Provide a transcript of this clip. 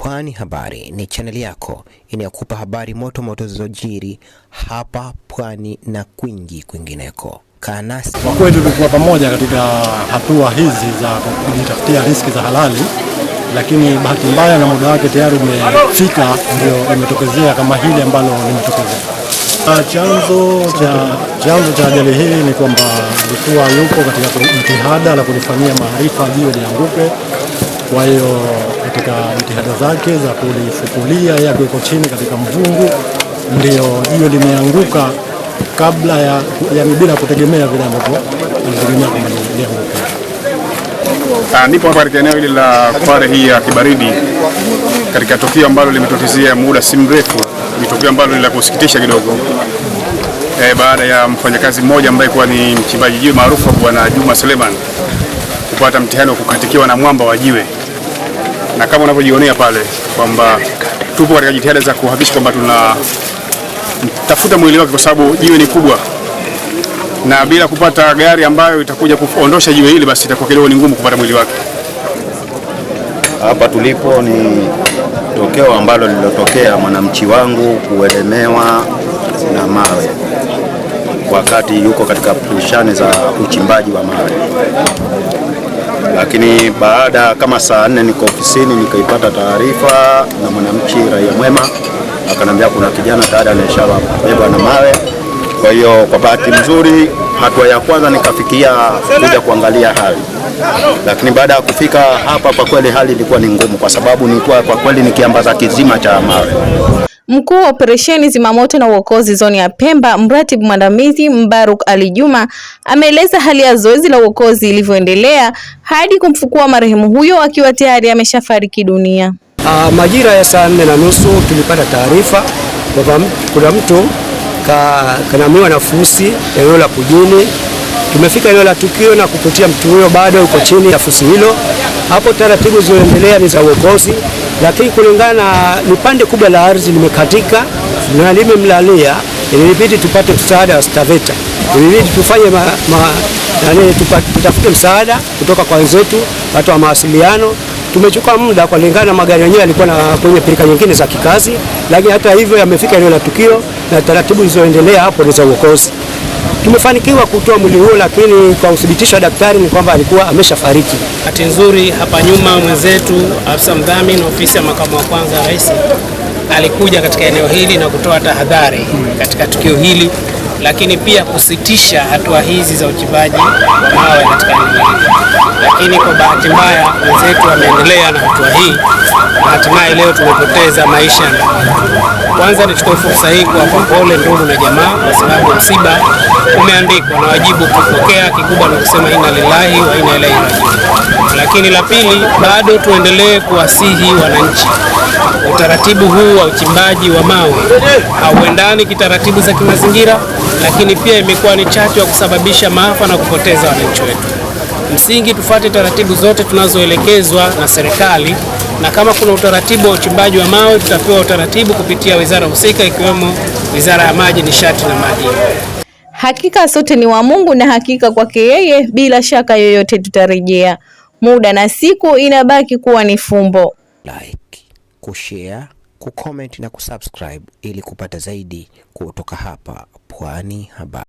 Pwani Habari ni chaneli yako inayokupa habari moto zilizojiri hapa Pwani na kwingineko. Kaa nasi. Kwa kweli tulikuwa pamoja katika hatua hizi za kujitafutia riziki za halali, lakini bahati mbaya na muda wake tayari umefika, ndio imetokezea kama hili ambalo limetokezea. Chanzo cha ajali hii ni kwamba alikuwa yuko katika jitihada la kulifanyia maarifa jiwe lianguke. Kwa hiyo katika jitihada zake za kulifukulia yako iko chini katika mvungu, ndio jiwe limeanguka kabla ya bila kutegemea vile ambavyo alitegemea kwamba lianguke. Nipo hapa katika eneo hili la Kware hii ya Kibaridi katika tukio ambalo limetokea muda si mrefu. Ni tukio ambalo ni la kusikitisha kidogo. Baada ya mfanyakazi mmoja ambaye kwa ni mchimbaji jiwe maarufu Bwana Juma Suleiman kupata mtihani wa kukatikiwa na mwamba wa jiwe. Na kama unavyojionea pale kwamba tupo katika jitihada za kuhakikisha kwamba tunatafuta mwili wake, kwa sababu jiwe ni kubwa, na bila kupata gari ambayo itakuja kuondosha jiwe hili, basi itakuwa kidogo ni ngumu kupata mwili wake. Hapa tulipo ni tokeo ambalo lililotokea mwanamchi wangu kuelemewa na mawe wakati yuko katika pushani za uchimbaji wa mawe. Lakini baada kama saa 4 niko ofisini, nikaipata taarifa na mwanamchi raia mwema, akanambia kuna kijana tayari ameshabebwa na mawe. Kwa hiyo kwa bahati nzuri, hatua ya kwanza nikafikia kuja kuangalia hali. Lakini baada ya kufika hapa, kwa kweli hali ilikuwa ni ngumu, kwa sababu nilikuwa kwa kweli nikiambaza kizima cha mawe. Mkuu wa operesheni zimamoto na uokozi zoni ya Pemba, mratibu mwandamizi Mbaruk Ali Juma, ameeleza hali ya zoezi la uokozi ilivyoendelea hadi kumfukua marehemu huyo akiwa tayari ameshafariki dunia. Majira ya saa 4:30 tulipata taarifa kwamba kuna mtu kanamiwa na fusi eneo la Pujini. Tumefika eneo la tukio na kukutia mtu huyo bado yuko chini ya fusi hilo. Hapo taratibu zinaendelea ni za uokozi, lakini kulingana na pande kubwa la ardhi limekatika na limemlalia, ilibidi tupate msaada wa Staveta. Ilibidi tufanye tutafute msaada kutoka kwa wenzetu watu wa mawasiliano. Tumechukua muda kwa lingana na magari yenyewe yalikuwa na kwenye pilika nyingine za kikazi, lakini hata hivyo yamefika eneo la tukio na taratibu zilizoendelea hapo ni za uokozi. Tumefanikiwa kutoa mwili huo, lakini kwa uthibitisho wa daktari ni kwamba alikuwa ameshafariki. Bahati nzuri hapa nyuma mwenzetu afisa mdhamini ofisi ya makamu wa kwanza rais alikuja katika eneo hili na kutoa tahadhari katika tukio hili, lakini pia kusitisha hatua hizi za uchimbaji wa mawe katika eneo hili. Lakini kwa bahati mbaya mwenzetu ameendelea na hatua hii na hatimaye leo tumepoteza maisha. Kwanza nichukue fursa hii kuwapa pole ndugu na jamaa, kwa sababu msiba umeandikwa na wajibu kupokea, kikubwa na kusema inna lillahi wa inna ilaihi rajiun. Lakini la pili, bado tuendelee kuwasihi wananchi, utaratibu huu wa uchimbaji wa mawe hauendani kitaratibu za kimazingira, lakini pia imekuwa ni chachu ya kusababisha maafa na kupoteza wananchi wetu. Msingi tufuate taratibu zote tunazoelekezwa na serikali, na kama kuna utaratibu wa uchimbaji wa mawe tutapewa utaratibu kupitia wizara husika, ikiwemo Wizara ya Maji, Nishati na Madini. Hakika sote ni wa Mungu, na hakika kwake yeye bila shaka yoyote tutarejea. Muda na siku inabaki kuwa ni fumbo. Like, kushare, kucomment na kusubscribe ili kupata zaidi kutoka hapa Pwani Habari.